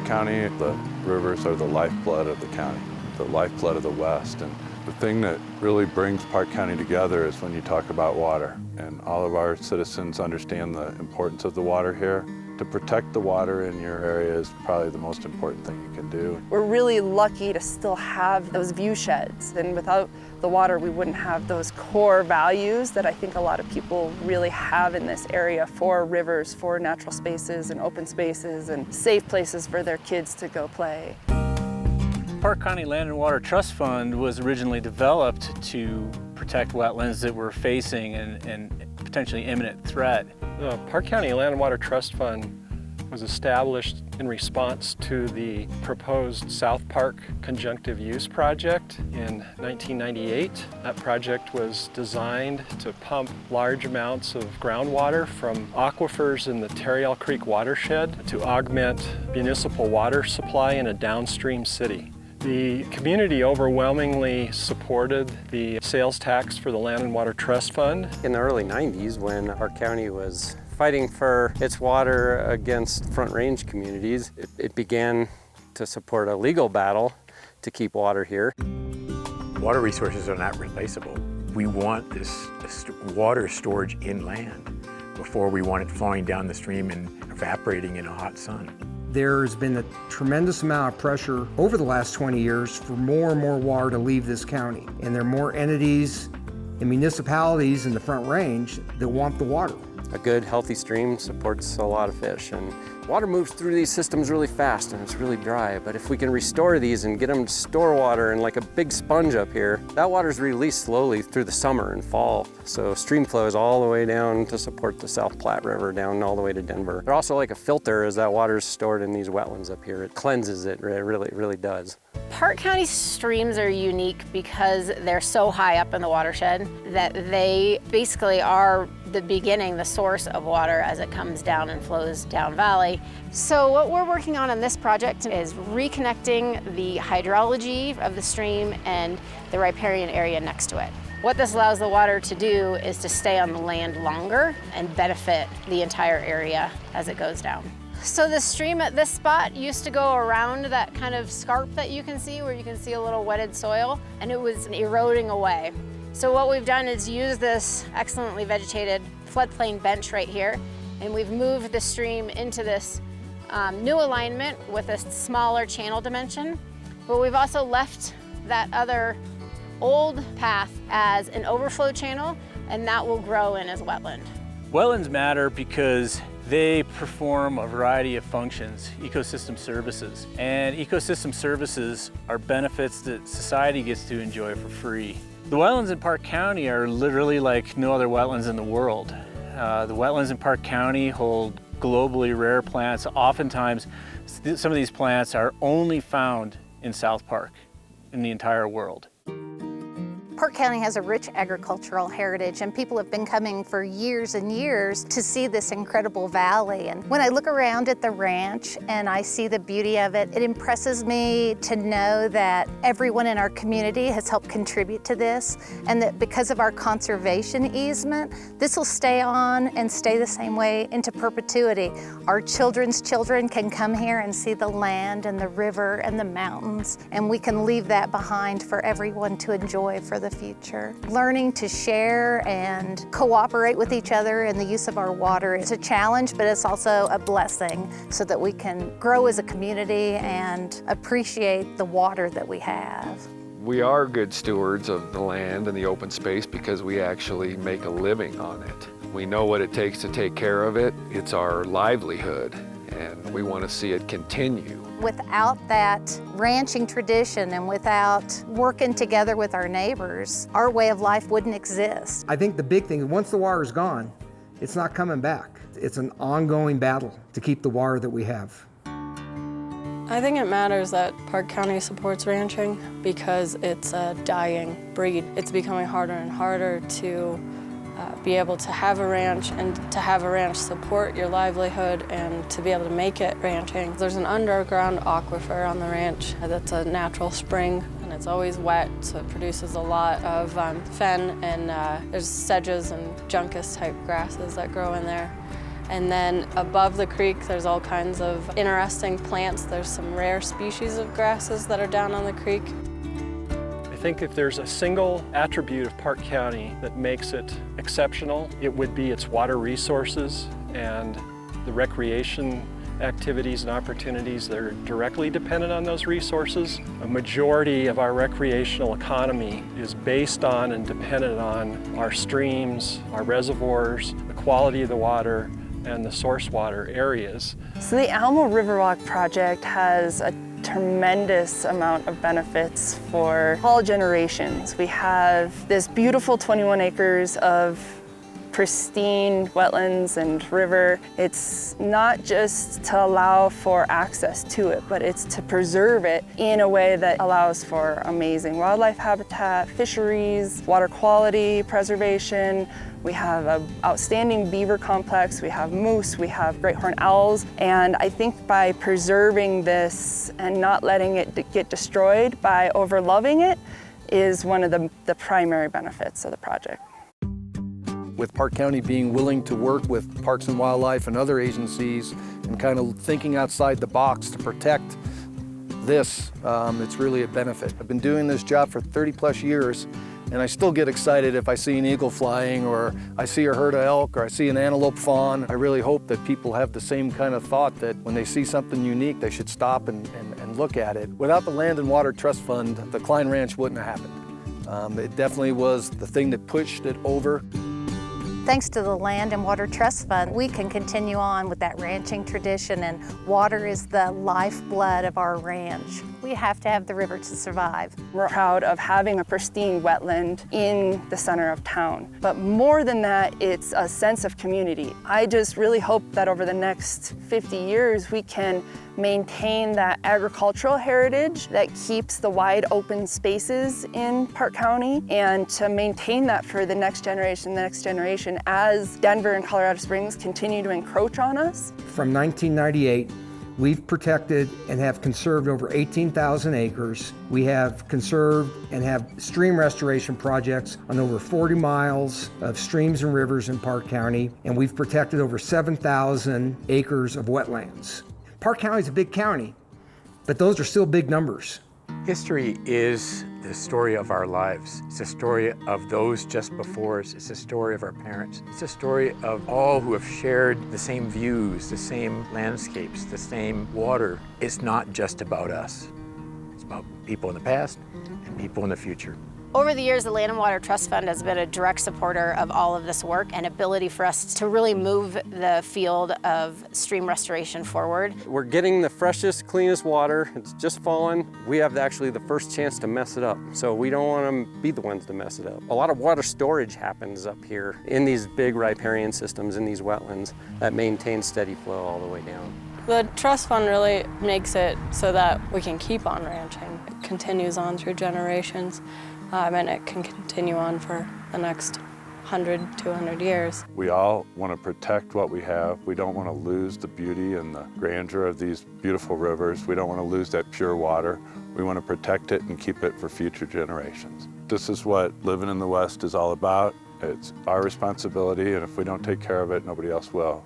Park County, the rivers are the lifeblood of the county, the lifeblood of the West. And the thing that really brings Park County together is when you talk about water. And all of our citizens understand the importance of the water here. To protect the water in your area is probably the most important thing you can do. We're really lucky to still have those view sheds. And without the water, we wouldn't have those core values that I think a lot of people really have in this area for rivers, for natural spaces and open spaces and safe places for their kids to go play. Park County Land and Water Trust Fund was originally developed to protect wetlands that were facing and potentially imminent threat. The Park County Land and Water Trust Fund was established in response to the proposed South Park conjunctive use project in 1998. That project was designed to pump large amounts of groundwater from aquifers in the Tarryell Creek watershed to augment municipal water supply in a downstream city. The community overwhelmingly supported the sales tax for the Land and Water Trust Fund. In the early 90s, when our county was fighting for its water against Front Range communities, it began to support a legal battle to keep water here. Water resources are not replaceable. We want this water storage inland before we want it flowing down the stream and evaporating in a hot sun. There's been a tremendous amount of pressure over the last 20 years for more and more water to leave this county. And there are more entities and municipalities in the Front Range that want the water. A good, healthy stream supports a lot of fish, and water moves through these systems really fast and it's really dry. But if we can restore these and get them to store water and like a big sponge up here, that water is released slowly through the summer and fall. So stream flows all the way down to support the South Platte River down all the way to Denver. They're also like a filter as that water is stored in these wetlands up here. It cleanses it, it really does. Park County streams are unique because they're so high up in the watershed that they basically are the beginning, the source of water as it comes down and flows down valley. So what we're working on in this project is reconnecting the hydrology of the stream and the riparian area next to it. What this allows the water to do is to stay on the land longer and benefit the entire area as it goes down. So the stream at this spot used to go around that kind of scarp that you can see, where you can see a little wetted soil, and it was eroding away. So what we've done is use this excellently vegetated floodplain bench right here, and we've moved the stream into this new alignment with a smaller channel dimension. But we've also left that other old path as an overflow channel, and that will grow in as wetland. Wetlands matter because they perform a variety of functions, ecosystem services. And ecosystem services are benefits that society gets to enjoy for free. The wetlands in Park County are literally like no other wetlands in the world. The wetlands in Park County hold globally rare plants. Oftentimes, some of these plants are only found in South Park in the entire world. Park County has a rich agricultural heritage, and people have been coming for years and years to see this incredible valley. And when I look around at the ranch and I see the beauty of it, it impresses me to know that everyone in our community has helped contribute to this, and that because of our conservation easement, this will stay on and stay the same way into perpetuity. Our children's children can come here and see the land and the river and the mountains, and we can leave that behind for everyone to enjoy for the future. Learning to share and cooperate with each other in the use of our water is a challenge, but it's also a blessing so that we can grow as a community and appreciate the water that we have. We are good stewards of the land and the open space because we actually make a living on it. We know what it takes to take care of it. It's our livelihood, and we want to see it continue. Without that ranching tradition and without working together with our neighbors, our way of life wouldn't exist. I think the big thing, once the water's gone, it's not coming back. It's an ongoing battle to keep the water that we have. I think it matters that Park County supports ranching because it's a dying breed. It's becoming harder and harder to be able to have a ranch and to have a ranch support your livelihood and to be able to make it ranching. There's an underground aquifer on the ranch that's a natural spring, and it's always wet, so it produces a lot of fen, and there's sedges and juncus type grasses that grow in there. And then above the creek, there's all kinds of interesting plants. There's some rare species of grasses that are down on the creek. I think if there's a single attribute of Park County that makes it exceptional, it would be its water resources and the recreation activities and opportunities that are directly dependent on those resources. A majority of our recreational economy is based on and dependent on our streams, our reservoirs, the quality of the water, and the source water areas. So the Alamo Riverwalk project has a tremendous amount of benefits for all generations. We have this beautiful 21 acres of pristine wetlands and river. It's not just to allow for access to it, but it's to preserve it in a way that allows for amazing wildlife habitat, fisheries, water quality preservation. We have an outstanding beaver complex, we have moose, we have great horned owls, and I think by preserving this and not letting it get destroyed by overloving it is one of the primary benefits of the project. With Park County being willing to work with Parks and Wildlife and other agencies and kind of thinking outside the box to protect this, it's really a benefit. I've been doing this job for 30+ years, and I still get excited if I see an eagle flying, or I see a herd of elk, or I see an antelope fawn. I really hope that people have the same kind of thought, that when they see something unique, they should stop and look at it. Without the Land and Water Trust Fund, the Klein Ranch wouldn't have happened. It definitely was the thing that pushed it over. Thanks to the Land and Water Trust Fund, we can continue on with that ranching tradition, and water is the lifeblood of our ranch. We have to have the river to survive. We're proud of having a pristine wetland in the center of town. But more than that, it's a sense of community. I just really hope that over the next 50 years, we can maintain that agricultural heritage that keeps the wide open spaces in Park County, and to maintain that for the next generation as Denver and Colorado Springs continue to encroach on us. From 1998, we've protected and have conserved over 18,000 acres. We have conserved and have stream restoration projects on over 40 miles of streams and rivers in Park County, and we've protected over 7,000 acres of wetlands. Park County is a big county, but those are still big numbers. History is the story of our lives. It's a story of those just before us. It's a story of our parents. It's a story of all who have shared the same views, the same landscapes, the same water. It's not just about us. It's about people in the past and people in the future. Over the years, the Land and Water Trust Fund has been a direct supporter of all of this work and ability for us to really move the field of stream restoration forward. We're getting the freshest, cleanest water. It's just fallen. We have actually the first chance to mess it up, so we don't want to be the ones to mess it up. A lot of water storage happens up here in these big riparian systems, in these wetlands, that maintain steady flow all the way down. The trust fund really makes it so that we can keep on ranching. It continues on through generations. And it can continue on for the next 100, 200 years. We all want to protect what we have. We don't want to lose the beauty and the grandeur of these beautiful rivers. We don't want to lose that pure water. We want to protect it and keep it for future generations. This is what living in the West is all about. It's our responsibility, and if we don't take care of it, nobody else will.